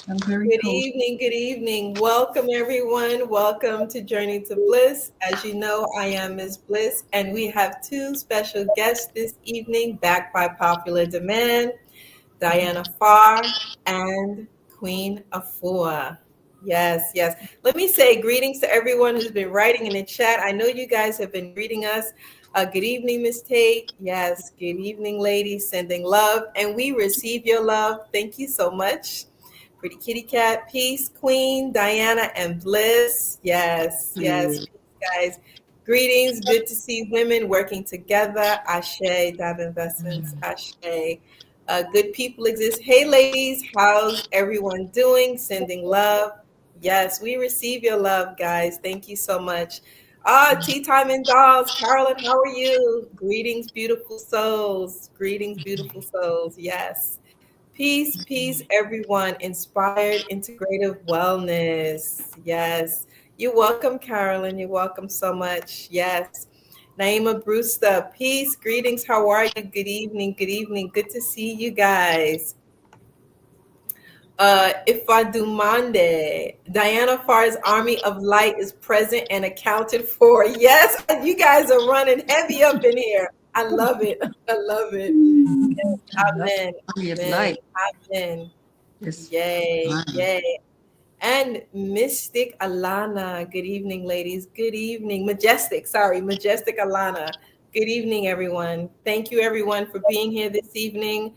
I'm very Good cold. evening, good evening. Welcome, everyone. Welcome to Journey to Bliss. As you know, I am Ms. Bliss, and we have two special guests this evening, backed by popular demand, Diana Pharr and Queen Afua. Yes, yes. Let me say greetings to everyone who's been writing in the chat. I know you guys have been greeting us. Good evening, Miss Tate. Yes, good evening, ladies. Sending love, and we receive your love. Thank you so much. Pretty Kitty Cat, Peace, Queen, Diana, and Bliss. Yes, yes, Yeah. peace, guys. Greetings. Good to see women working together. Ashe, Dive Investments, Ashe. Good people exist. Hey, ladies, how's everyone doing? Sending love. Yes, we receive your love, guys. Thank you so much. Tea Time and Dolls. Carolyn, how are you? Greetings, beautiful souls. Greetings, beautiful souls. Yes. Peace, peace, everyone. Inspired integrative wellness. Yes. You're welcome, Carolyn. You're welcome so much. Yes. Naima Brewster, peace, greetings. How are you? Good evening. Good evening. Good to see you guys. Ifadumande, Diana Farr's Army of Light is present and accounted for. Yes, you guys are running heavy up in here. I love it. I love it. That's Amen. funny of Amen. light. Amen. It's Yay. fine. Yay. And Mystic Alana. Good evening, ladies. Good evening. Majestic Alana. Good evening, everyone. Thank you, everyone, for being here this evening.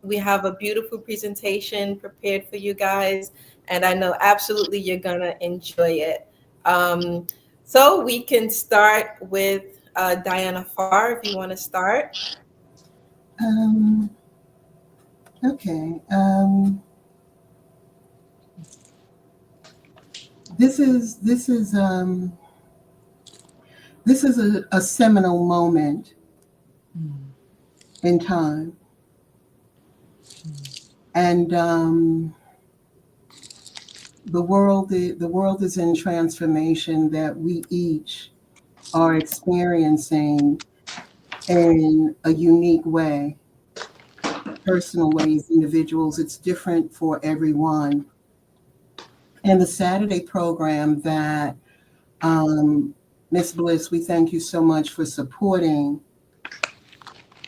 We have a beautiful presentation prepared for you guys, and I know absolutely you're going to enjoy it. So we can start with Diana Farr, if you want to start. Um, okay. This is this is this is a seminal moment in time, and the world is in transformation that we each are experiencing in a unique way, personal ways, individuals. It's different for everyone. And the Saturday program that Miss Bliss, we thank you so much for supporting,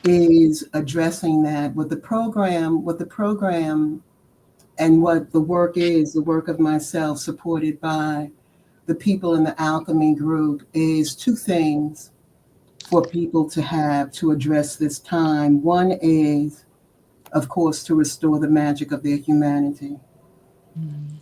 is addressing that. What the program and what the work is, the work of myself, supported by the people in the Alchemy group, is two things for people to have to address this time. One is, of course, to restore the magic of their humanity.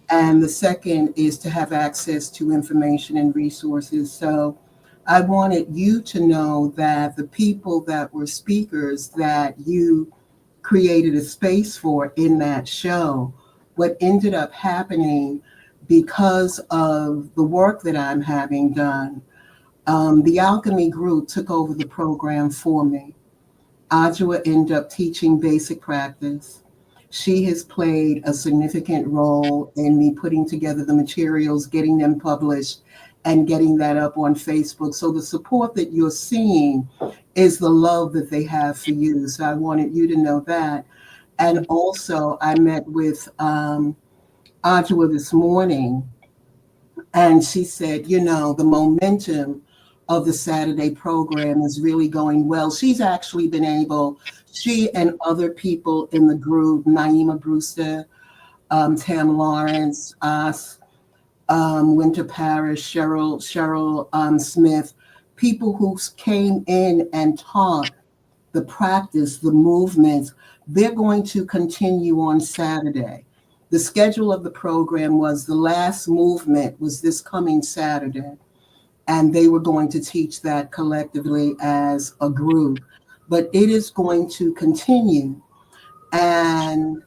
And the second is to have access to information and resources. So I wanted you to know that the people that were speakers that you created a space for in that show, what ended up happening because of the work that I'm having done, the Alchemy group took over the program for me. Ajua ended up teaching basic practice. She has played a significant role in me putting together the materials, getting them published, and getting that up on Facebook. So the support that you're seeing is the love that they have for you. So I wanted you to know that. And also, I met with Ajua this morning, and she said, the momentum of the Saturday program is really going well. She's actually been able, she and other people in the group, Naima Brewster, Tam Lawrence, us, Winter Parrish, Cheryl Smith, people who came in and taught the practice, the movements, they're going to continue on Saturday. The schedule of the program was the last movement was this coming Saturday, and they were going to teach that collectively as a group. But it is going to continue. And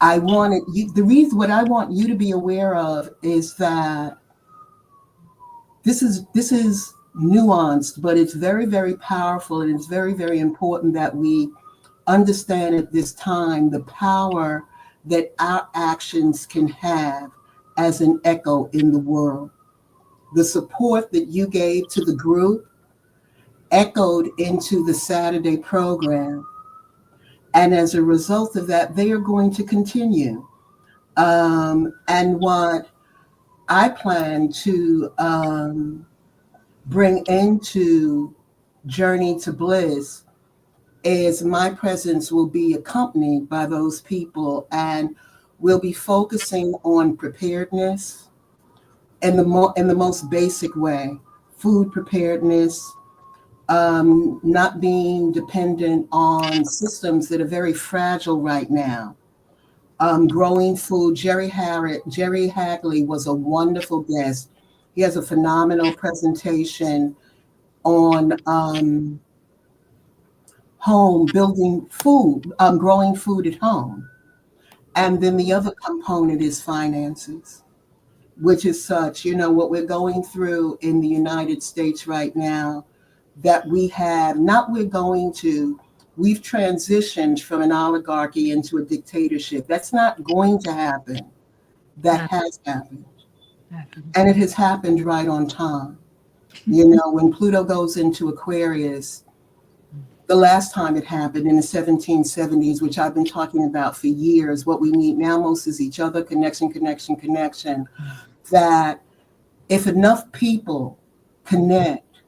I wanted you, the reason what I want you to be aware of is that this is nuanced, but it's very, very powerful, and it's very, very important that we understand at this time the power that our actions can have as an echo in the world. The support that you gave to the group echoed into the Saturday program. And as a result of that, they are going to continue. And what I plan to bring into Journey to Bliss is my presence will be accompanied by those people, and we'll be focusing on preparedness in the most basic way, food preparedness, not being dependent on systems that are very fragile right now. Growing food. Jerry Hagley was a wonderful guest. He has a phenomenal presentation on home building food, growing food at home. And then the other component is finances, which is such, what we're going through in the United States right now, that we have, not we're going to, we've transitioned from an oligarchy into a dictatorship. That's not going to happen. That has happened. And it has happened right on time. When Pluto goes into Aquarius, the last time it happened in the 1770s, which I've been talking about for years, what we need now most is each other, connection, connection, connection. That if enough people connect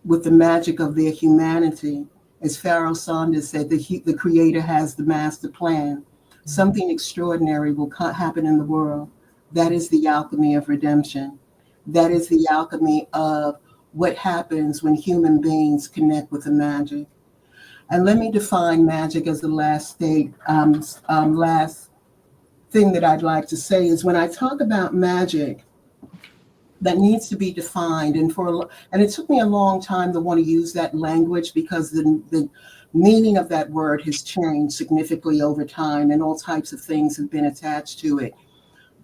with the magic of their humanity, as Pharaoh Saunders said, the Creator has the master plan. Something extraordinary will happen in the world. That is the alchemy of redemption. That is the alchemy of what happens when human beings connect with the magic. And let me define magic as the last thing that I'd like to say is when I talk about magic, that needs to be defined. And it took me a long time to want to use that language because the meaning of that word has changed significantly over time, and all types of things have been attached to it.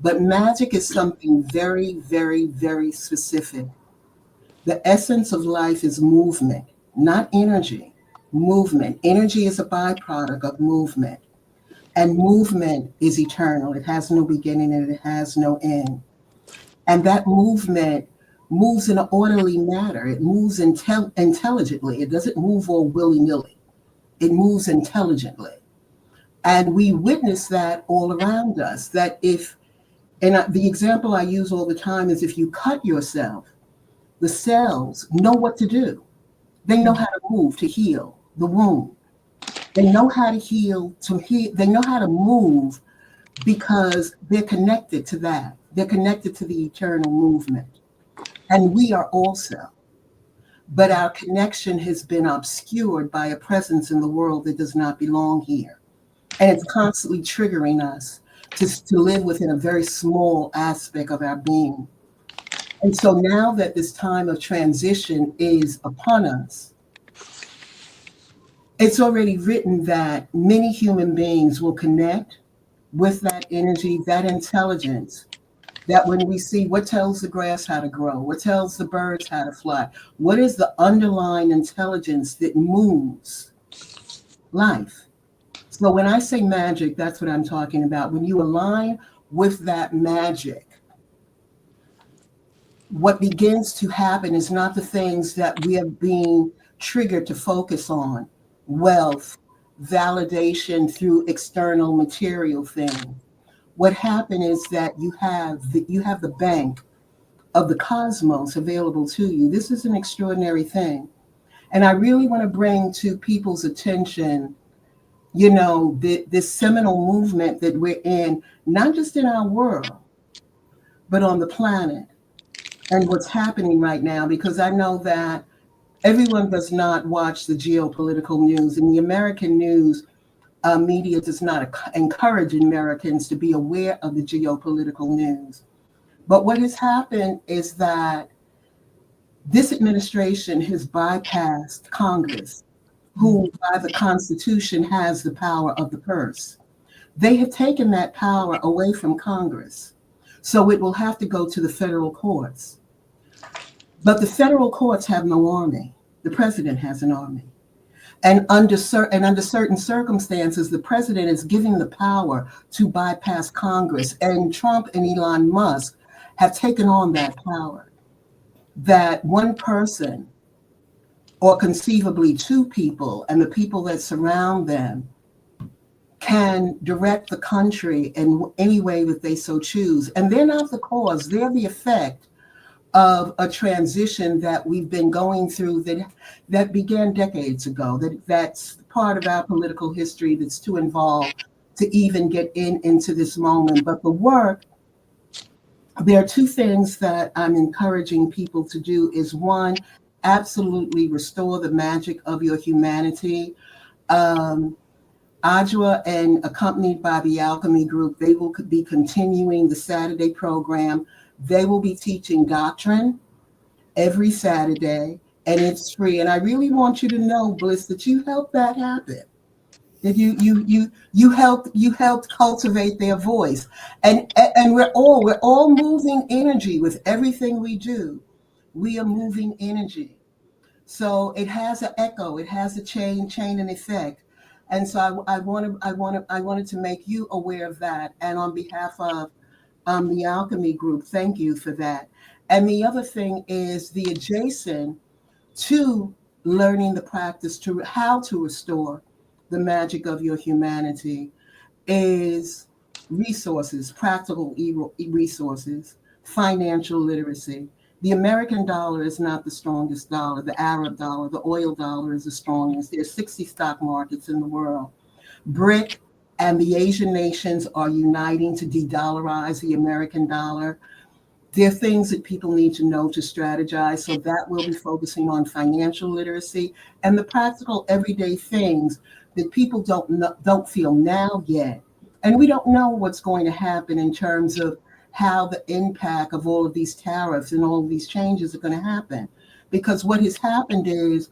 But magic is something very, very, very specific. The essence of life is movement, not energy. Movement. Energy is a byproduct of movement. And movement is eternal. It has no beginning and it has no end. And that movement moves in an orderly manner. It moves intelligently. It doesn't move all willy-nilly. It moves intelligently. And we witness that all around us. That the example I use all the time is if you cut yourself, the cells know what to do. They know how to move to heal the wound. They know how to heal, they know how to move because they're connected to that. They're connected to the eternal movement. And we are also. But our connection has been obscured by a presence in the world that does not belong here. And it's constantly triggering us to live within a very small aspect of our being. And so now that this time of transition is upon us, it's already written that many human beings will connect with that energy, that intelligence, that when we see what tells the grass how to grow, what tells the birds how to fly, what is the underlying intelligence that moves life. So when I say magic, that's what I'm talking about. When you align with that magic, what begins to happen is not the things that we are being triggered to focus on, wealth, validation through external material things. What happened is that you have the bank of the cosmos available to you. This is an extraordinary thing. And I really want to bring to people's attention, this seminal movement that we're in, not just in our world, but on the planet and what's happening right now, because I know that everyone does not watch the geopolitical news, and the American news media does not encourage Americans to be aware of the geopolitical news. But what has happened is that this administration has bypassed Congress, who by the Constitution has the power of the purse. They have taken that power away from Congress. So it will have to go to the federal courts. But the federal courts have no army. The president has an army. And under certain circumstances, the president is giving the power to bypass Congress. And Trump and Elon Musk have taken on that power. That one person, or conceivably two people, and the people that surround them, can direct the country in any way that they so choose. And they're not the cause, they're the effect of a transition that we've been going through that began decades ago. That's part of our political history that's too involved to even get into this moment. But the work, there are two things that I'm encouraging people to do is one, absolutely restore the magic of your humanity. Um, Adjoa and accompanied by the Alchemy Group, they will be continuing the Saturday program. They will be teaching doctrine every Saturday, and it's free. And I really want you to know, Bliss, that you helped that happen. That you helped cultivate their voice, and we're all moving energy with everything we do. We are moving energy. So it has an echo, it has a chain and effect. And so I wanted to make you aware of that. And on behalf of the Alchemy Group, thank you for that. And the other thing is the adjacent to learning the practice to how to restore the magic of your humanity is resources, practical resources, financial literacy. The American dollar is not the strongest dollar. The Arab dollar, the oil dollar is the strongest. There's 60 stock markets in the world. BRIC and the Asian nations are uniting to de-dollarize the American dollar. There are things that people need to know to strategize. So that will be focusing on financial literacy and the practical everyday things that people don't feel now yet. And we don't know what's going to happen in terms of how the impact of all of these tariffs and all of these changes are going to happen. Because what has happened is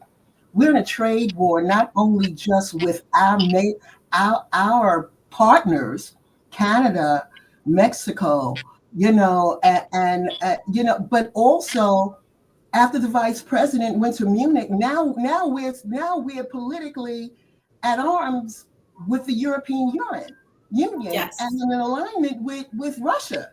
we're in a trade war, not only just with our partners, Canada, Mexico, but also after the vice president went to Munich, now we're politically at arms with the European Union and Yes. in alignment with Russia.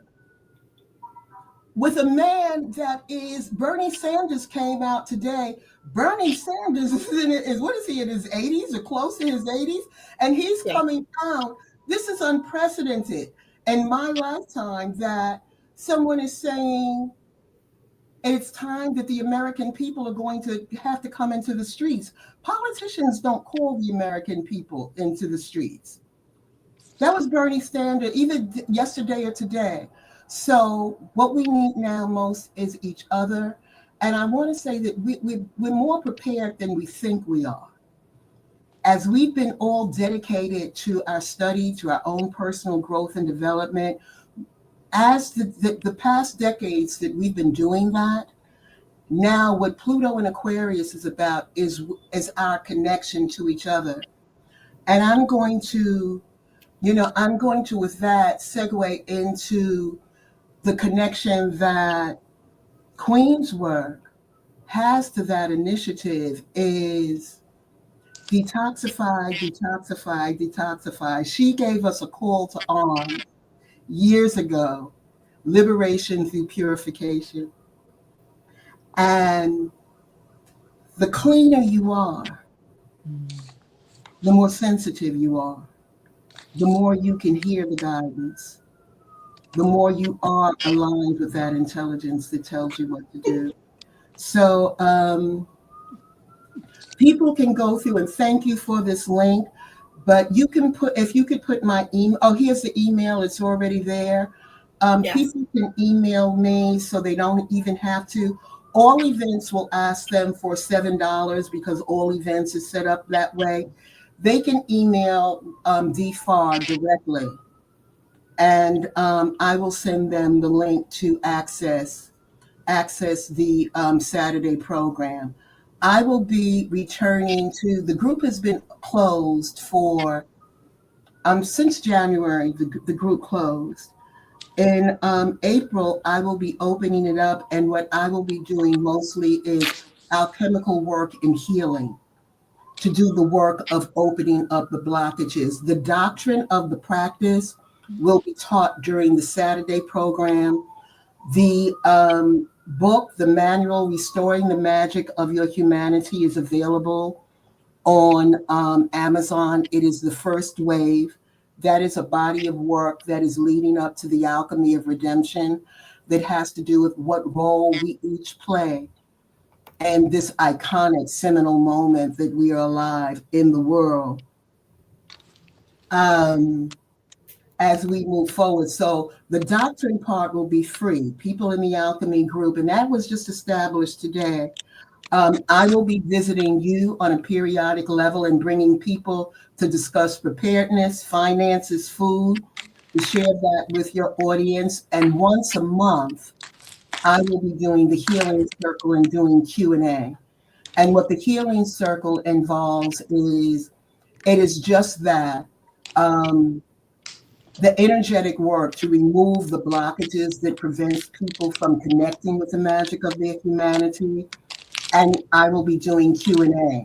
With a man that is Bernie Sanders came out today. Bernie Sanders is what is he in his 80s or close to his 80s? And he's Yeah. coming out. This is unprecedented in my lifetime that someone is saying it's time that the American people are going to have to come into the streets. Politicians don't call the American people into the streets. That was Bernie Sanders, either yesterday or today. So what we need now most is each other. And I want to say that we're more prepared than we think we are. As we've been all dedicated to our study, to our own personal growth and development, as the past decades that we've been doing that, now what Pluto and Aquarius is about is our connection to each other. And I'm going to with that segue into the connection that Queen's work has to that initiative is detoxify, detoxify, detoxify. She gave us a call to arms years ago, liberation through purification. And the cleaner you are, the more sensitive you are, the more you can hear the guidance, the more you are aligned with that intelligence that tells you what to do. So people can go through and thank you for this link, but if you could put my email, oh, here's the email, it's already there. Yes. People can email me so they don't even have to. All events will ask them for $7 because all events is set up that way. They can email Pharr directly, and I will send them the link to access the Saturday program. I will be returning to the group has been closed for since January. The group closed. In April, I will be opening it up, and what I will be doing mostly is alchemical work and healing to do the work of opening up the blockages. The doctrine of the practice will be taught during the Saturday program. The book, the manual, Restoring the Magic of Your Humanity, is available on Amazon. It is the first wave. That is a body of work that is leading up to the alchemy of redemption that has to do with what role we each play and this iconic seminal moment that we are alive in the world as we move forward. So the doctrine part will be free. People in the alchemy group, and that was just established today. I will be visiting you on a periodic level and bringing people to discuss preparedness, finances, food, to share that with your audience. And once a month, I will be doing the healing circle and doing Q&A. And what the healing circle involves is, it is just that, the energetic work to remove the blockages that prevents people from connecting with the magic of their humanity. And I will be doing Q&A.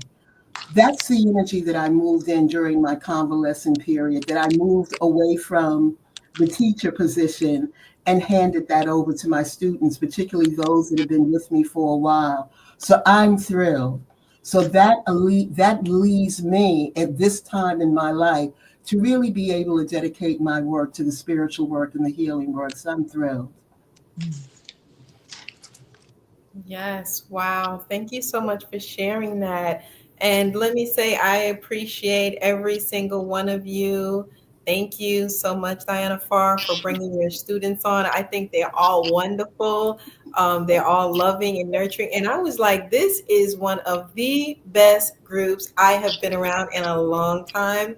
That's the energy that I moved in during my convalescent period, that I moved away from the teacher position and handed that over to my students, particularly those that have been with me for a while. So I'm thrilled. So that leaves me at this time in my life to really be able to dedicate my work to the spiritual work and the healing work. So I'm thrilled. Yes, wow. Thank you so much for sharing that. And let me say, I appreciate every single one of you. Thank you so much, Diana Pharr, for bringing your students on. I think they're all wonderful. They're all loving and nurturing. And I was like, this is one of the best groups I have been around in a long time.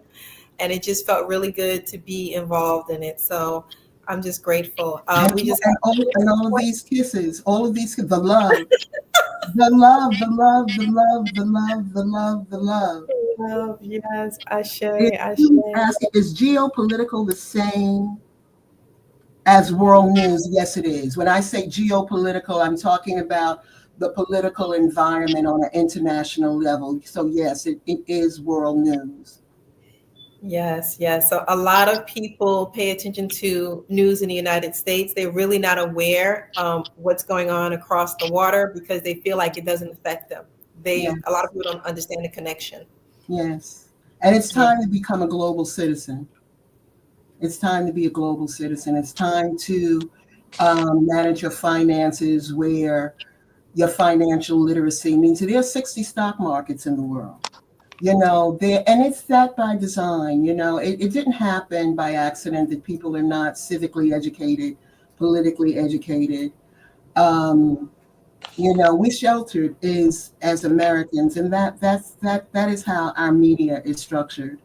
And it just felt really good to be involved in it. So I'm just grateful. We just And all of these kisses, all of these, the love, the love, the love, the love, the love, the love, the love. love. Yes, Ashe, Ashe. Is geopolitical the same as world news? Yes, it is. When I say geopolitical, I'm talking about the political environment on an international level. So yes, it is world news. Yes, yes. So a lot of people pay attention to news in the United States. They're really not aware what's going on across the water because they feel like it doesn't affect them. A lot of people don't understand the connection. Yes. And it's time to become a global citizen. It's time to be a global citizen. It's time to manage your finances where your financial literacy means that there are 60 stock markets in the world. And it's that by design. It didn't happen by accident that people are not civically educated, politically educated. We sheltered as Americans, and that is how our media is structured.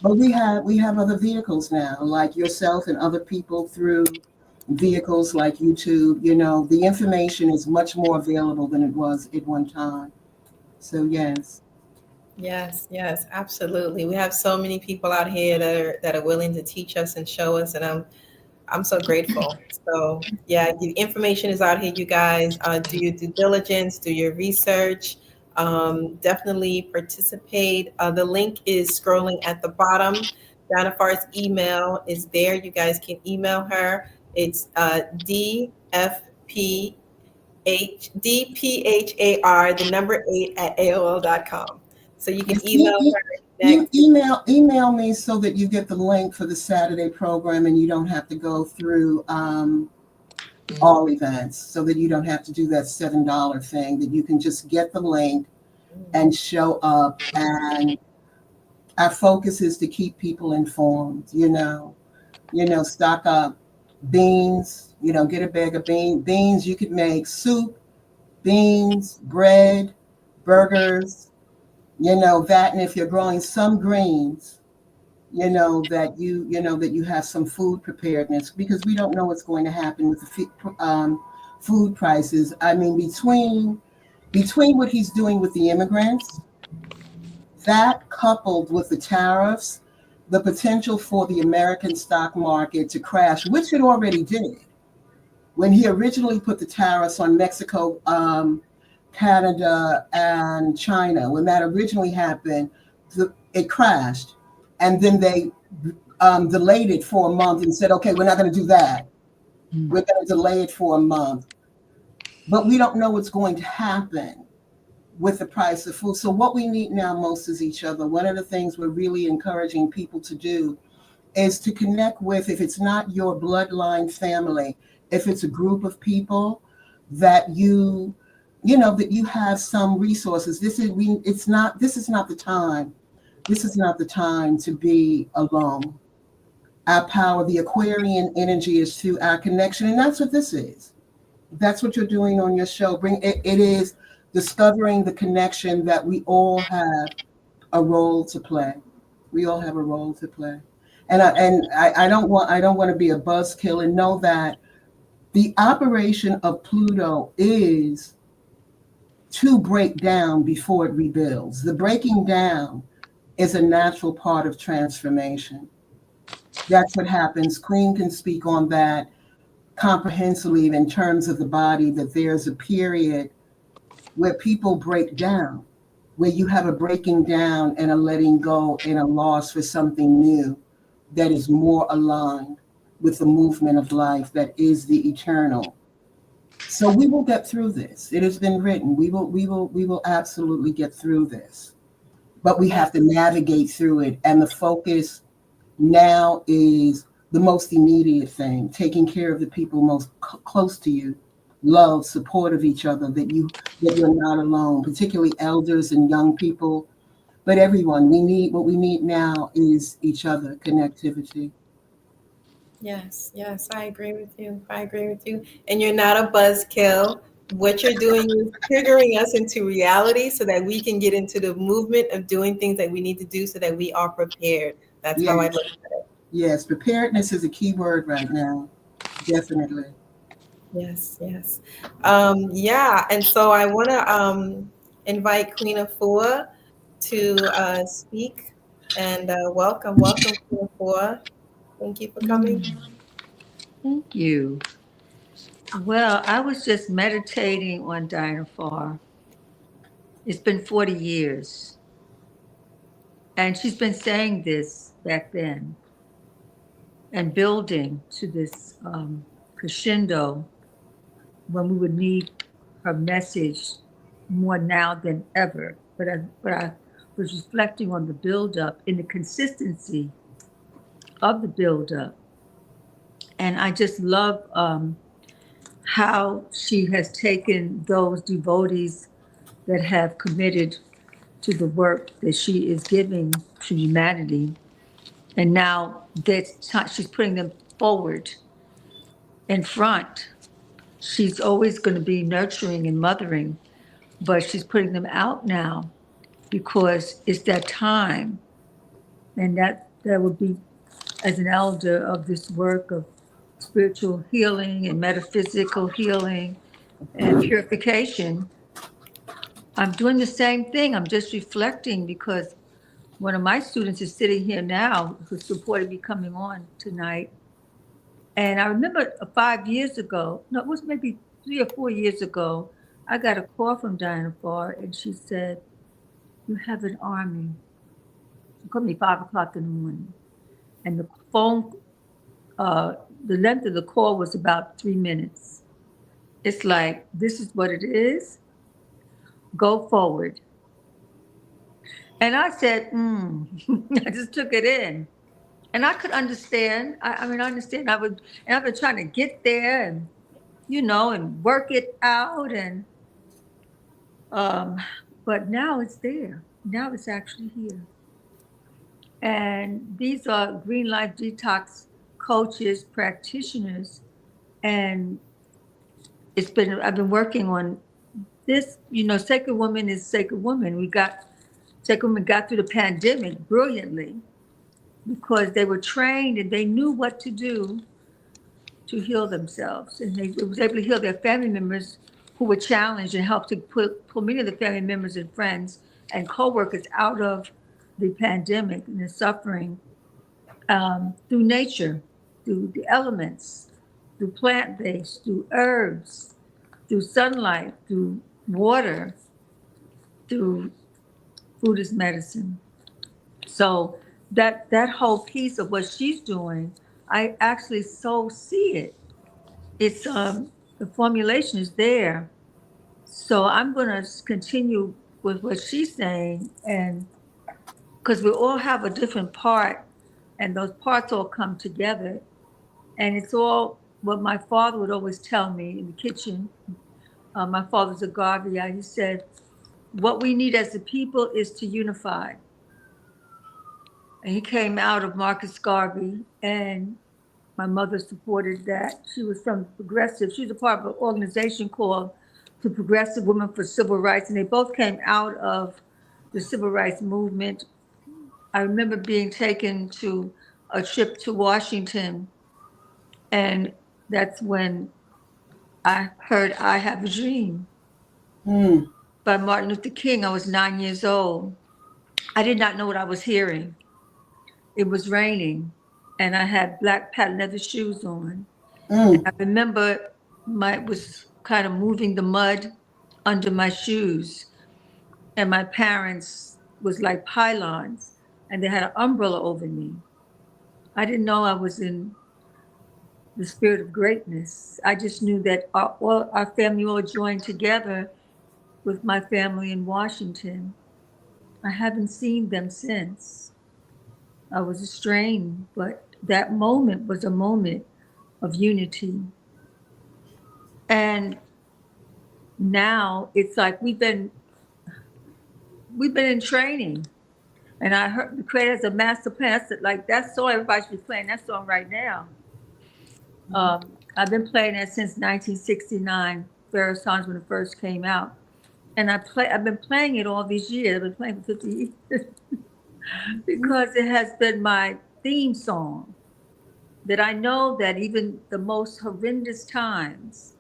But we have other vehicles now, like yourself and other people through vehicles like YouTube. The information is much more available than it was at one time. So yes. Yes, yes, absolutely. We have so many people out here that are willing to teach us and show us, and I'm so grateful. So yeah, the information is out here, you guys. Do your due diligence, do your research. Definitely participate. The link is scrolling at the bottom. Diana Pharr's email is there. You guys can email her. It's DPHAR, the number 8 at AOL.com. So you can email her. You email me so that you get the link for the Saturday program and you don't have to go through all events, so that you don't have to do that $7 thing, that you can just get the link and show up. And our focus is to keep people informed, stock up beans, get a bag of beans. You could make soup, beans, bread, burgers, that. And if you're growing some greens, that you have some food preparedness, because we don't know what's going to happen with the food prices. I mean, between what he's doing with the immigrants, that coupled with the tariffs, the potential for the American stock market to crash, which it already did. When he originally put the tariffs on Mexico, Canada, and China, when that originally happened, it crashed. And then they delayed it for a month and said, okay, we're not going to do that. We're going to delay it for a month. But we don't know what's going to happen with the price of food. So what we need now most is each other. One of the things we're really encouraging people to do is to connect with, if it's not your bloodline family, if it's a group of people that that you have some resources. This is not the time. This is not the time to be alone. Our power, the Aquarian energy is through our connection, and that's what this is. That's what you're doing on your show. It is discovering the connection that we all have a role to play. We all have a role to play. I don't want to be a buzzkill and know that the operation of Pluto is to break down before it rebuilds. The breaking down is a natural part of transformation. That's what happens. Queen can speak on that comprehensively in terms of the body, that there's a period where people break down, where you have a breaking down and a letting go and a loss for something new that is more aligned with the movement of life that is the eternal. So we will get through this. It has been written. We will absolutely get through this. But we have to navigate through it. And the focus now is the most immediate thing, taking care of the people most close to you, love, support of each other, that you're not alone, particularly elders and young people, but everyone. What we need now is each other, connectivity. Yes, yes, I agree with you. I agree with you. And you're not a buzzkill. What you're doing is triggering us into reality so that we can get into the movement of doing things that we need to do so that we are prepared. That's how I Yes, look at it. yes, preparedness is a key word right now. Definitely. Yes, yes. Yeah, and so I want to invite Queen Afua to speak and welcome, Queen Afua. Thank you for coming. Thank you. Well, I was just meditating on Diana Pharr. It's been 40 years. And she's been saying this back then and building to this crescendo when we would need her message more now than ever. But I was reflecting on the buildup and the consistency of the buildup. And I just love how she has taken those devotees that have committed to the work that she is giving to humanity. And now she's putting them forward in front. She's always going to be nurturing and mothering, but she's putting them out now because it's that time. And that would be, as an elder of this work of spiritual healing and metaphysical healing and purification, I'm doing the same thing. I'm just reflecting because one of my students is sitting here now who supported me coming on tonight. And I remember 5 years ago, no, it was maybe 3 or 4 years ago, I got a call from Diana Pharr and she said, "You have an army." She called me 5 o'clock in the morning. And the phone, the length of the call was about 3 minutes. It's like, this is what it is. Go forward. And I said, I just took it in. And I could understand. I mean, I understand. And I've been trying to get there and, and work it out. But now it's there. Now it's actually here. And these are Green Life Detox coaches, practitioners. And I've been working on this, Sacred Woman is Sacred Woman. Sacred Women got through the pandemic brilliantly because they were trained and they knew what to do to heal themselves. And they was able to heal their family members who were challenged and helped to pull many of the family members and friends and co-workers out of the pandemic and the suffering through nature, through the elements, through plant-based, through herbs, through sunlight, through water, through food as medicine. So that whole piece of what she's doing, I actually so see it. It's the formulation is there. So I'm going to continue with what she's saying, and because we all have a different part and those parts all come together. And it's all what my father would always tell me in the kitchen. My father's a Garveyite. He said, what we need as a people is to unify. And he came out of Marcus Garvey, and my mother supported that. She was from Progressive. She was a part of an organization called the Progressive Women for Civil Rights, and they both came out of the civil rights movement. I remember being taken to a trip to Washington, and that's when I heard I Have a Dream by Martin Luther King. I was 9 years old. I did not know what I was hearing. It was raining, and I had black patent leather shoes on. And I remember was kind of moving the mud under my shoes, and my parents was like pylons, and they had an umbrella over me. I didn't know I was in the spirit of greatness. I just knew that our family all joined together with my family in Washington. I haven't seen them since. I was estranged, but that moment was a moment of unity. And now it's like we've been in training. And I heard the creators a master plan. I said, like, that song, everybody should be playing that song right now. I've been playing that since 1969, Pharr songs when it first came out. And I've been playing it all these years. I've been playing for 50 years because it has been my theme song, that I know that even the most horrendous times,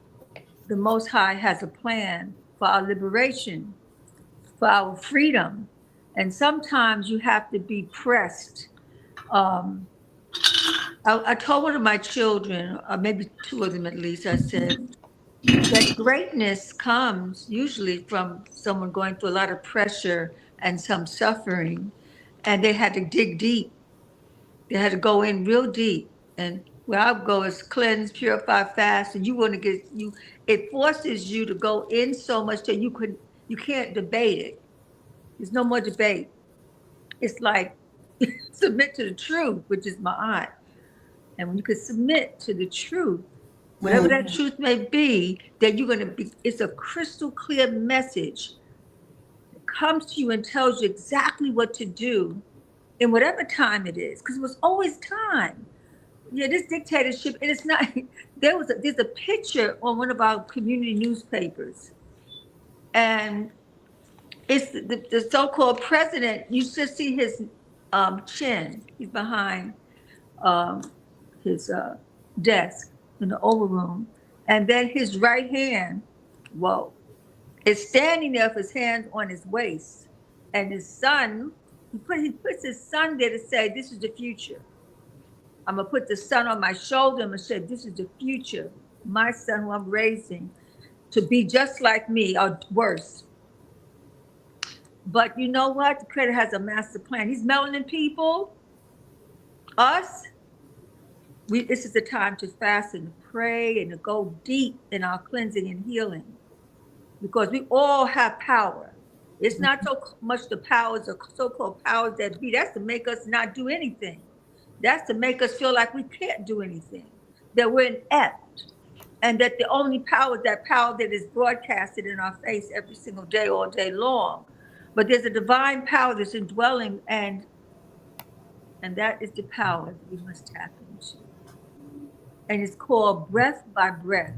the Most High has a plan for our liberation, for our freedom. And sometimes you have to be pressed. I told one of my children, or maybe two of them at least, I said that greatness comes usually from someone going through a lot of pressure and some suffering, and they had to dig deep. They had to go in real deep. And where I go is cleanse, purify, fast, and you want to it forces you to go in so much that you can't debate it. There's no more debate. It's like submit to the truth, which is my aunt. And when you can submit to the truth, whatever that truth may be, then it's a crystal clear message that comes to you and tells you exactly what to do in whatever time it is, because it was always time. Yeah, this dictatorship, and it's not, there's a picture on one of our community newspapers, and it's the so-called president. You should see his chin. He's behind his desk in the Oval Room, and then his right hand, whoa, is standing there with his hands on his waist, and his son, he puts his son there to say, "This is the future." I'm gonna put the son on my shoulder. I'm gonna say, "This is the future. My son, who I'm raising, to be just like me or worse." But you know what? The Creator has a master plan. He's melanin people, us. This is the time to fast and to pray and to go deep in our cleansing and healing, because we all have power. It's not so much the powers or so-called powers that be. That's to make us not do anything. That's to make us feel like we can't do anything, that we're inept, and that the only power is that power that is broadcasted in our face every single day, all day long. But there's a divine power that's indwelling, and that is the power that we must tap into. And it's called breath by breath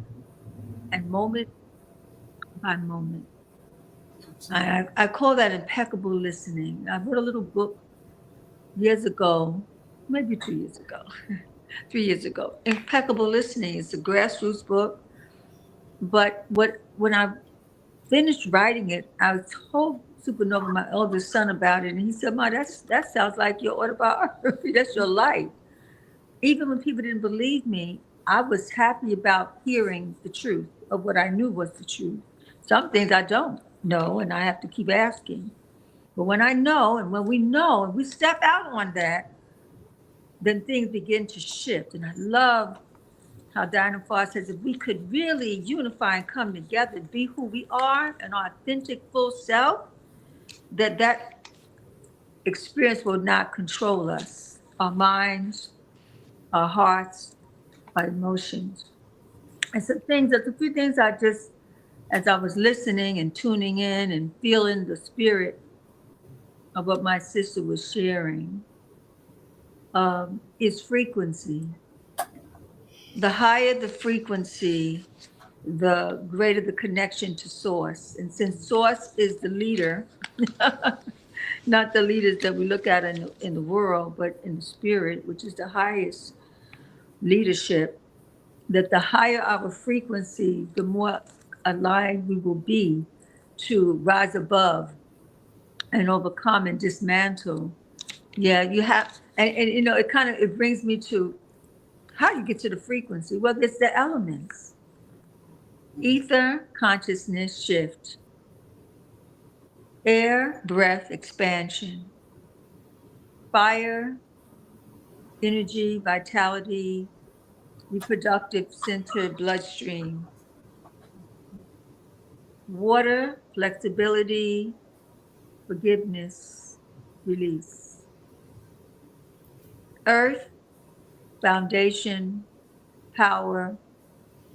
and moment by moment. I call that impeccable listening. I wrote a little book years ago, maybe 2 years ago, 3 years ago. Impeccable Listening. It's a grassroots book. But when I finished writing it, I told Supernova, my eldest son, about it, and he said, "Ma, that sounds like your autobiography. That's your life." Even when people didn't believe me, I was happy about hearing the truth of what I knew was the truth. Some things I don't know, and I have to keep asking. But when I know, and when we know, and we step out on that, then things begin to shift. And I love how Diana Pharr says, if we could really unify and come together, be who we are, an authentic full self, that experience will not control us. our minds, our hearts, our emotions. And there's a few things I just, as I was listening and tuning in and feeling the spirit of what my sister was sharing, is frequency. The higher the frequency, the greater the connection to source. And since source is the leader, not the leaders that we look at in the world, but in the spirit, which is the highest leadership, that the higher our frequency, the more aligned we will be to rise above and overcome and dismantle. Yeah, you have, and you know, it brings me to how you get to the frequency. Well, it's the elements: ether, consciousness shift; air, breath, expansion; fire, energy, vitality, reproductive center, bloodstream; water, flexibility, forgiveness, release; earth, foundation, power,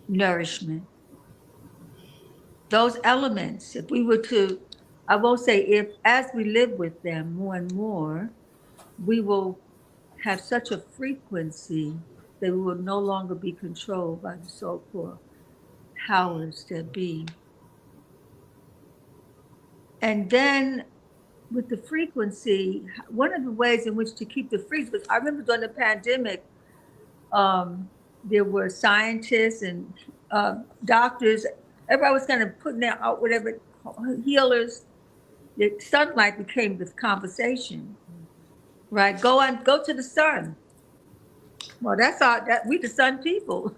nourishment. Those elements, if we were to, I won't say if, as we live with them more and more, we will have such a frequency that we will no longer be controlled by the so-called powers that be. And then with the frequency, one of the ways in which to keep the frequency, I remember during the pandemic, there were scientists and doctors, everybody was kind of putting out whatever, healers. The sunlight became this conversation, right? Go to the sun. Well, that's that we the sun people.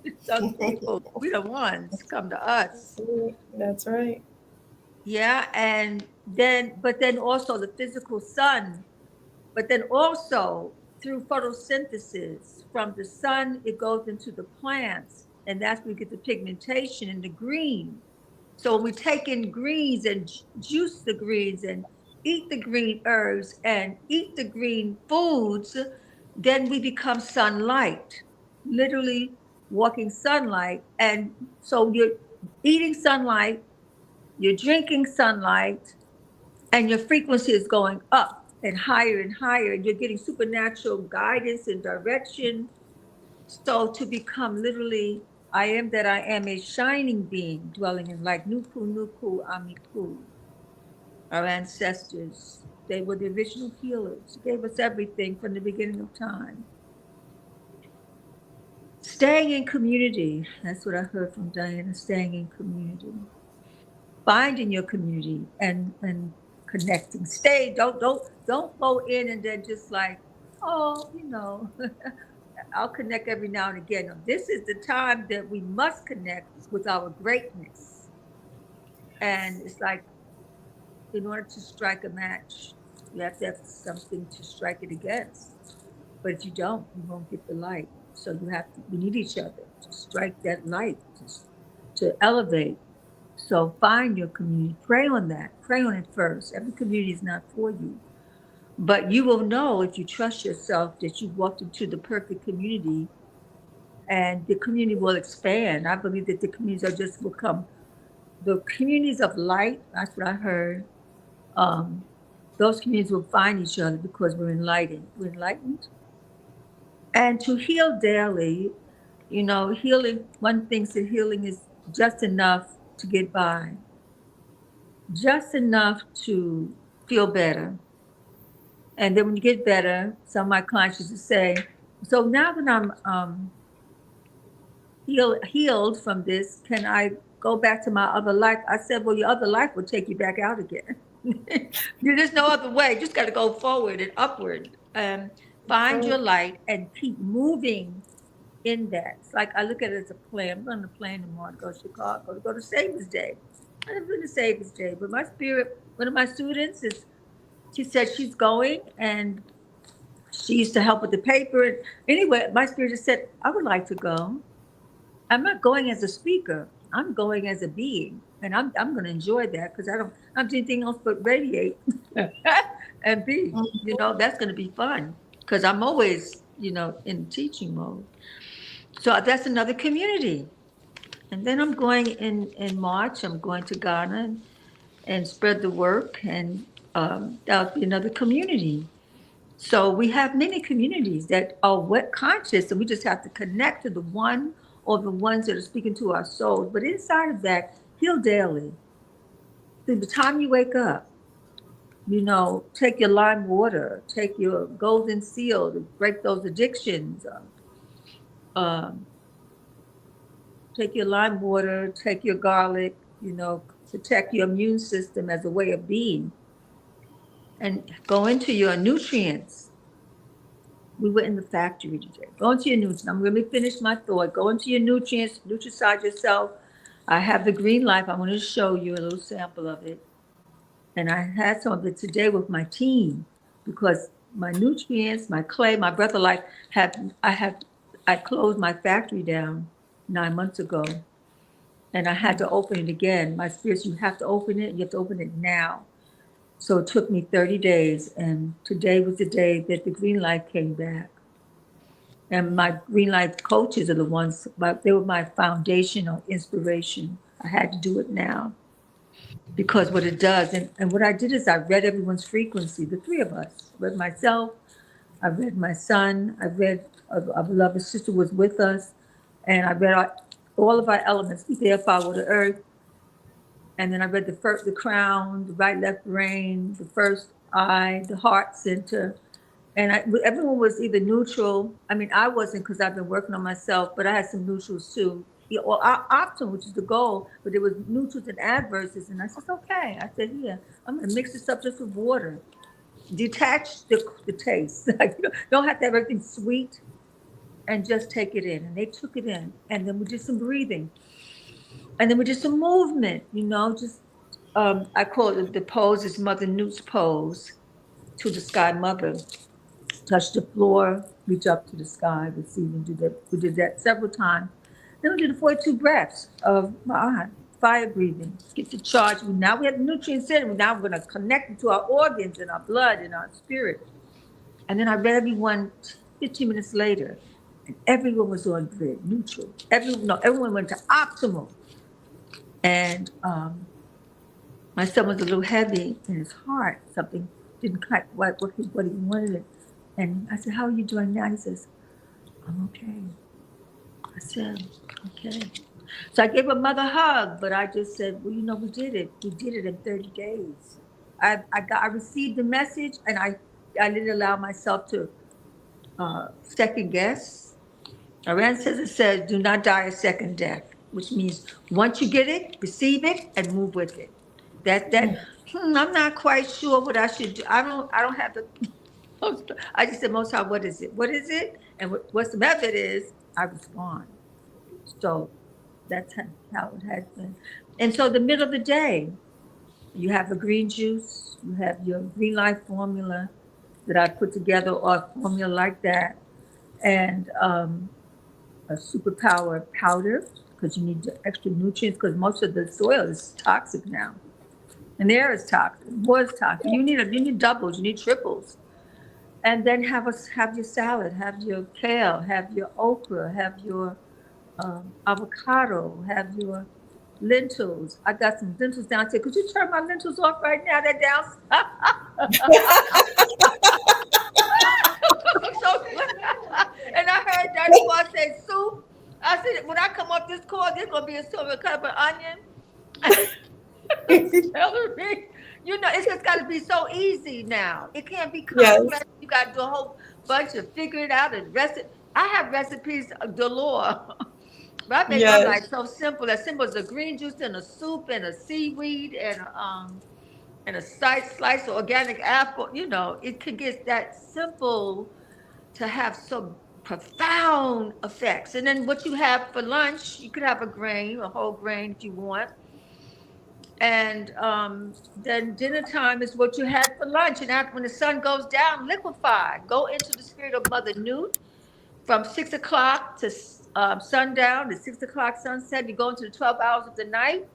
We the sun people. We the ones come to us. That's right. Yeah, but then also the physical sun, but then also through photosynthesis, from the sun it goes into the plants, and that's where we get the pigmentation and the green. So when we take in greens and juice the greens and eat the green herbs and eat the green foods, then we become sunlight, literally walking sunlight. And so you're eating sunlight, you're drinking sunlight, and your frequency is going up and higher and higher, and you're getting supernatural guidance and direction. So to become literally, I am that I am, a shining being dwelling in light. Nuku Nuku Amiku. Our ancestors, they were the original healers, gave us everything from the beginning of time. Staying in community, that's what I heard from Diana, staying in community. Finding your community and connecting. Stay, don't go in and then just like, oh, you know, I'll connect every now and again. No, this is the time that we must connect with our greatness. And it's like, in order to strike a match, you have to have something to strike it against. But if you don't, you won't get the light. So we need each other to strike that light, to elevate. So find your community, pray on that, pray on it first. Every community is not for you. But you will know if you trust yourself that you walked into the perfect community, and the community will expand. I believe that the communities are just become the communities of light. That's what I heard. Those communities will find each other because we're enlightened. We're enlightened. And to heal daily, you know, healing, one thinks that healing is just enough to get by, just enough to feel better. And then when you get better, some of my clients used to say, so now that I'm healed from this, can I go back to my other life? I said, well, your other life will take you back out again. There's no other way. You just got to go forward and upward. Find your light and keep moving in that. It's like I look at it as a plan. I'm on a plane tomorrow to go to Chicago, to go to Savior's Day. I never been to Savior's Day, but my spirit, one of my students she said she's going, and she used to help with the paper. Anyway, my spirit just said, I would like to go. I'm not going as a speaker. I'm going as a being, and I'm going to enjoy that because I don't do anything else but radiate and be. You know, that's going to be fun. because I'm always, in teaching mode. So that's another community. And then I'm going in March, I'm going to Ghana and spread the work, and that'll be another community. So we have many communities that are wet conscious, and we just have to connect to the one or the ones that are speaking to our souls. But inside of that, heal daily. Through the time you wake up, take your lime water, take your golden seal to break those addictions. Um, Take your lime water, take your garlic, protect your immune system as a way of being, and go into your nutrients. We were in the factory today. Go into your nutrients. I'm going to finish my thought. Go into your nutrients, nutricide yourself. I have the green life. I'm going to show you a little sample of it. And I had some of it today with my team because my nutrients, my clay, my breath of life I closed my factory down 9 months ago. And I had to open it again. My spirits, you have to open it. You have to open it now. So it took me 30 days. And today was the day that the green light came back. And my green light coaches are the ones, they were my foundational inspiration. I had to do it now because what it does, and what I did is I read everyone's frequency, the three of us. I read myself, I read my son, I read a beloved sister was with us, and I read all of our elements, the air, fire, water, earth. And then I read the crown, the right, left brain, the first eye, the heart center. And everyone was either neutral. I mean, I wasn't because I've been working on myself, but I had some neutrals too. Or optimal, which is the goal, but there was neutrals and adverses. And I said, okay. I said, yeah, I'm going to mix this up just with water. Detach the taste. Like, don't have to have everything sweet, and just take it in. And they took it in. And then we did some breathing. And then we did some movement, just I call it the pose is Mother Newt's pose, to the sky mother. Touch the floor, reach up to the sky, receive, and do that. We did that several times. Then we did the 42 breaths of fire breathing. Get the charge. Now we have the nutrients in. Now we're going to connect it to our organs and our blood and our spirit. And then I read everyone 15 minutes later, and everyone was on grid, neutral. Everyone went to optimal. And my son was a little heavy in his heart. Something didn't quite what he wanted. And I said, how are you doing now? He says, I'm okay. I said, okay. So I gave my mother a hug, but I just said, well, we did it. We did it in 30 days. I received the message, and I didn't allow myself to second guess. Our ancestor said, do not die a second death, which means once you get it, receive it and move with it. I'm not quite sure what I should do. I don't have the, I just said, Most High, what is it? What is it? And what's the method is, I respond. So that's how it has been. And so the middle of the day, you have the green juice, you have your green life formula that I put together, or a formula like that, and a superpower powder, because you need the extra nutrients, because most of the soil is toxic now. And the air is toxic, water is toxic. You need doubles, you need triples. And then have your salad, have your kale, have your okra, have your avocado, have your lentils. I got some lentils downstairs. Could you turn my lentils off right now? They're downstairs. And I heard Daddy Boy say soup. I said, when I come off this call, there's going to be a silver cut of an onion. Celery. It's just got to be so easy now. It can't be complex. Yes. You got to do a whole bunch of figure it out and I have recipes galore. But I make my life so simple. As simple as a green juice and a soup and a seaweed and a slice of organic apple. It can get that simple to have some profound effects. And then what you have for lunch, you could have a whole grain if you want. And then dinner time is what you had for lunch. And after, when the sun goes down, liquefy. Go into the spirit of Mother Newt from 6 o'clock to sundown, to 6 o'clock sunset. You go into the 12 hours of the night.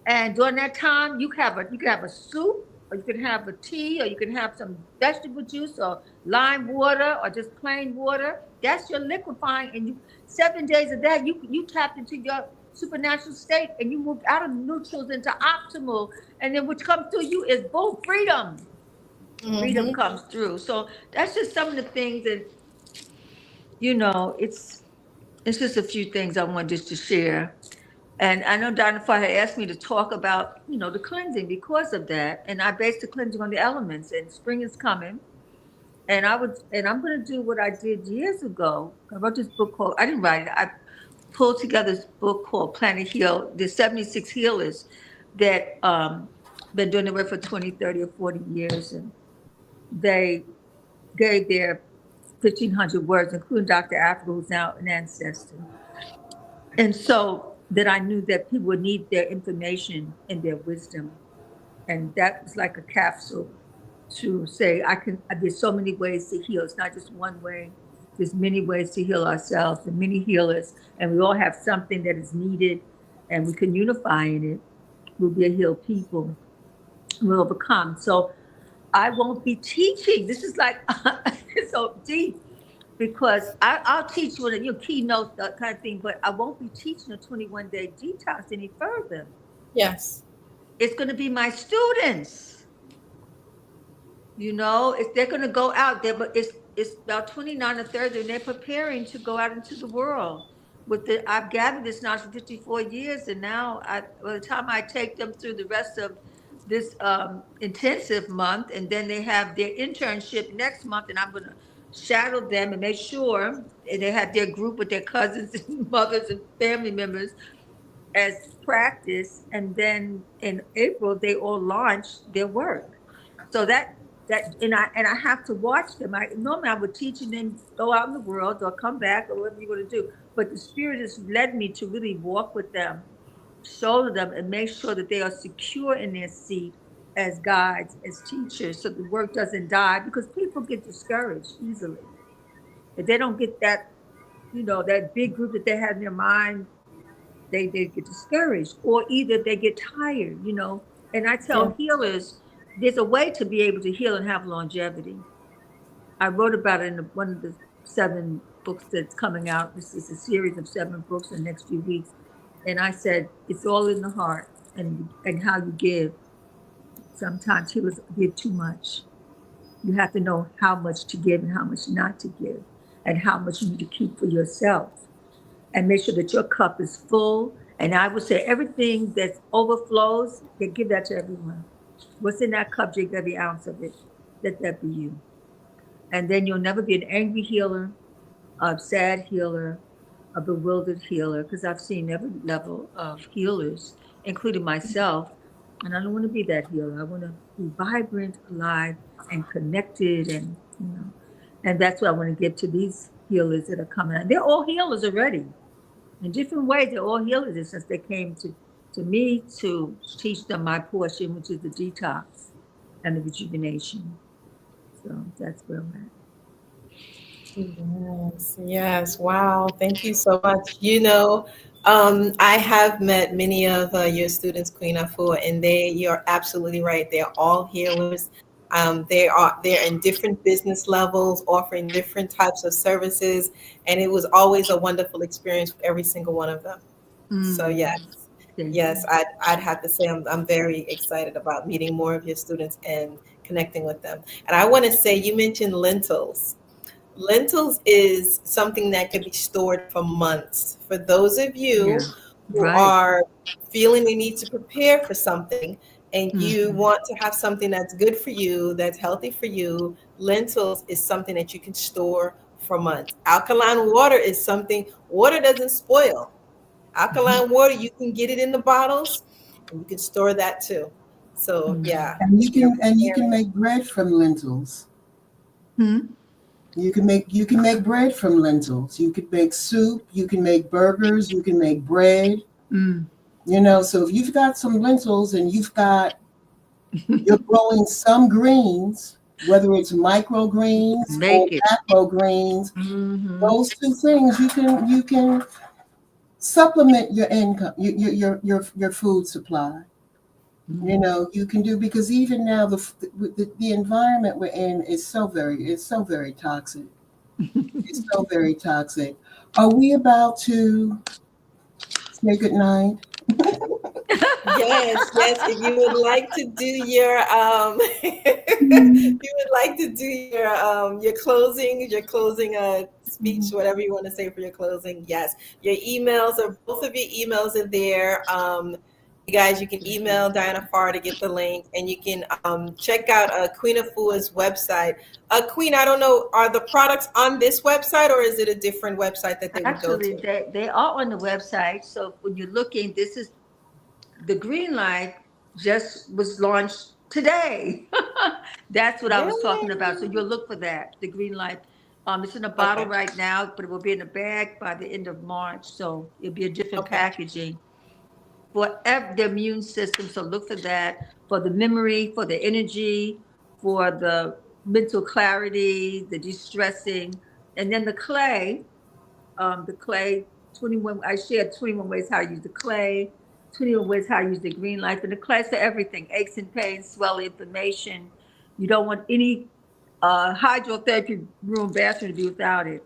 And during that time, you can have a soup, or you can have a tea, or you can have some vegetable juice, or lime water, or just plain water. That's your liquefying, and you 7 days of that, you tapped into your supernatural state, and you moved out of neutrals into optimal, and then what comes through you is boom, freedom. Freedom comes through. So that's just some of the things that it's just a few things I wanted just to share. And I know Dr. Farr had asked me to talk about, the cleansing because of that. And I based the cleansing on the elements, and spring is coming. And I'm going to do what I did years ago. I wrote this book called, I didn't write it. I pulled together this book called Planet Heal. There's 76 healers that been doing the work for 20, 30, or 40 years. And they gave their 1,500 words, including Dr. Afua, who's now an ancestor. And so that I knew that people would need their information and their wisdom. And that was like a capsule to say, there's so many ways to heal. It's not just one way. There's many ways to heal ourselves and many healers. And we all have something that is needed, and we can unify in it. We'll be a healed people. We'll overcome. So I won't be teaching. This is like so deep, because I'll teach you keynotes, that kind of thing, but I won't be teaching a 21-day detox any further. Yes. It's going to be my students. They're going to go out there, but it's about 29 or 30, and they're preparing to go out into the world. I've gathered this knowledge for 54 years, and now by the time I take them through the rest of this intensive month, and then they have their internship next month, and I'm going to shadow them and make sure they have their group with their cousins and mothers and family members as practice, and then in April they all launch their work. So that and I have to watch them. Normally I would teach and then go out in the world or come back or whatever you're going to do, but the Spirit has led me to really walk with them, shoulder them, and make sure that they are secure in their seat as guides, as teachers, so the work doesn't die, because people get discouraged easily. If they don't get that, that big group that they have in their mind, they get discouraged, or either they get tired, And I tell healers, there's a way to be able to heal and have longevity. I wrote about it in one of the 7 books that's coming out. This is a series of 7 books in the next few weeks. And I said, it's all in the heart and how you give. Sometimes healers give too much. You have to know how much to give and how much not to give, and how much you need to keep for yourself, and make sure that your cup is full. And I would say everything that overflows, give that to everyone. What's in that cup, drink every ounce of it. Let that be you. And then you'll never be an angry healer, a sad healer, a bewildered healer, because I've seen every level of healers, including myself. And I don't want to be that healer. I want to be vibrant, alive, and connected. And, and that's what I want to give to these healers that are coming out. They're all healers already. In different ways, they're all healers. It's just they came to me to teach them my portion, which is the detox and the rejuvenation. So that's where I'm at. Yes. Wow. Thank you so much. I have met many of your students, Queen Afua, and you're absolutely right. They're all healers. They're in different business levels, offering different types of services, and it was always a wonderful experience for every single one of them. So yes, I'd have to say I'm very excited about meeting more of your students and connecting with them. And I want to say, you mentioned lentils. Lentils is something that can be stored for months. For those of you who are feeling the need to prepare for something, and you want to have something that's good for you, that's healthy for you, lentils is something that you can store for months. Alkaline water is something, water doesn't spoil. Alkaline water, you can get it in the bottles, and you can store that too. So yeah. And you can make bread from lentils. You can make bread from lentils. You can make soup, you can make burgers, you can make bread. So if you've got some lentils and you're growing some greens, whether it's microgreens or macro greens, those 2 things you can supplement your income, your food supply. You know, you can do, because even now the environment we're in is it's so very toxic. It's so very toxic. Are we about to say goodnight? Yes, yes. If you would like to do your if you would like to do your closing speech, whatever you want to say for your closing, yes. Your emails are both of your emails in there. You guys, you can email Diana Pharr to get the link, and you can check out Queen Afua's website. Queen, I don't know, are the products on this website, or is it a different website that they would go Actually, to? they are on the website. So when you're looking, this is the green light just was launched today. That's what I was talking about. So Yay! you'll look for that, the green light. It's in a bottle Okay. right now, but it will be in a bag by the end of March. So it'll be a different Okay. packaging for the immune system. So look for that, for the memory, for the energy, for the mental clarity, the de-stressing, and then the clay, 21, I shared 21 ways how to use the clay, 21 ways how to use the green light. And the clay's for everything, aches and pains, swelling, inflammation. You don't want any hydrotherapy room, bathroom to be without it.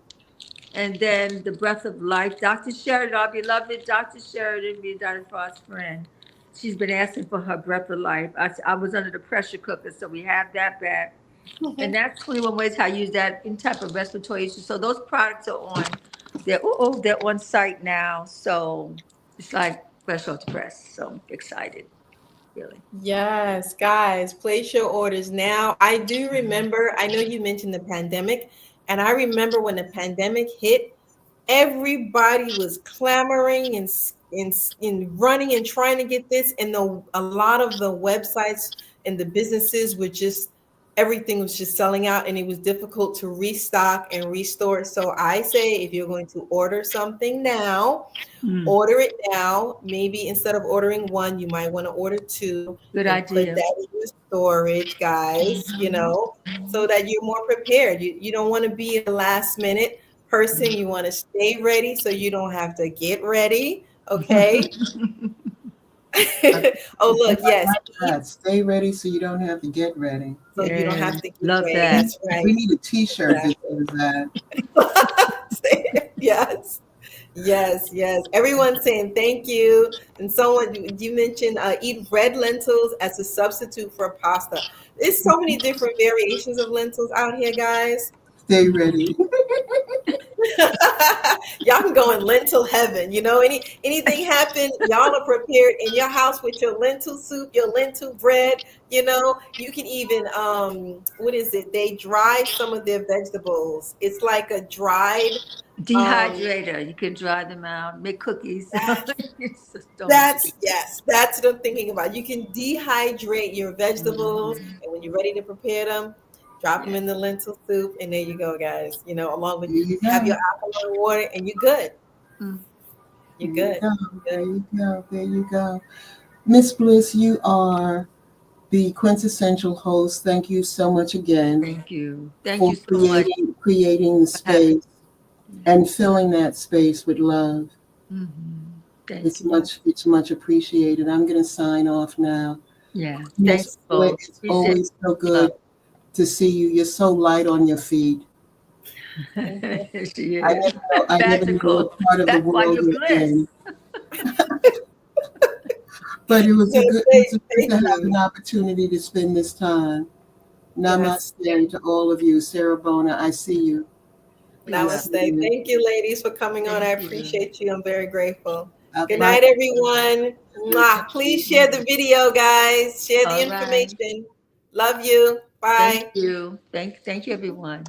And then the breath of life. Dr. Sheridan, our beloved Dr. Sheridan, being Dr. Frost's friend, she's been asking for her breath of life. I was under the pressure cooker, so we have that back. And that's 21 ways how you use that in type of respiratory issue. So those products are on. They're on site now. So it's like fresh off the press. So excited, really. Yes, guys, place your orders now. I do remember, I know you mentioned the pandemic, and I remember when the pandemic hit, everybody was clamoring and running and trying to get this, and a lot of the websites and the businesses were just everything was just selling out, and it was difficult to restock and restore. So I say, if you're going to order something now, Mm, order it now. Maybe instead of ordering one, you might want to order two good and put idea. that in your storage, guys, so that you're more prepared. You don't want to be a last minute person. You want to stay ready so you don't have to get ready. Okay. Oh, look, I yes. like that. Stay ready so you don't have to get ready. So you don't Yeah, have to get love ready. that. That's right. We need a T-shirt that Exactly. says that. Yes. Yes, yes. Everyone's saying thank you. And someone, you mentioned eat red lentils as a substitute for pasta. There's so many different variations of lentils out here, guys. Stay ready. Y'all can go in lentil heaven. Anything happen, y'all are prepared in your house with your lentil soup, your lentil bread. You can even what is it? They dry some of their vegetables. It's like a dried um Dehydrator. You can dry them out, make cookies. Just don't. That's what I'm thinking about. You can dehydrate your vegetables, Mhm. and when you're ready to prepare them, drop them Yeah. in the lentil soup, and there you go, guys. Along with There you have your go. alkaline water, and you're good. Mm. There You're you good. go. You're There good. you go. There you go. Miss Bliss, you are the quintessential host. Thank you so much again Thank you. Thank for you so much creating the for having space and filling that space with love. me. Thank you. It's much appreciated. I'm going to sign off now. Yeah. Thank you It's both. it's Appreciate always so the good to see you. You're so light on your feet. love. She I is. never know. I never know Magical. what part of the That's why world you're you're blessed. in. But No, it's a good to thank have an you. opportunity to spend this time. Yes. Namaste to all of you. Sarah Bona, I see you. Be I well. Namaste. see you. Thank you, ladies, for coming on. I Thank you. appreciate you. I'm very grateful. Good Bye. night, everyone. Mwah. Please share the video, guys. Share the All right. information. Love you. Thank Bye. you. Thank you, everyone.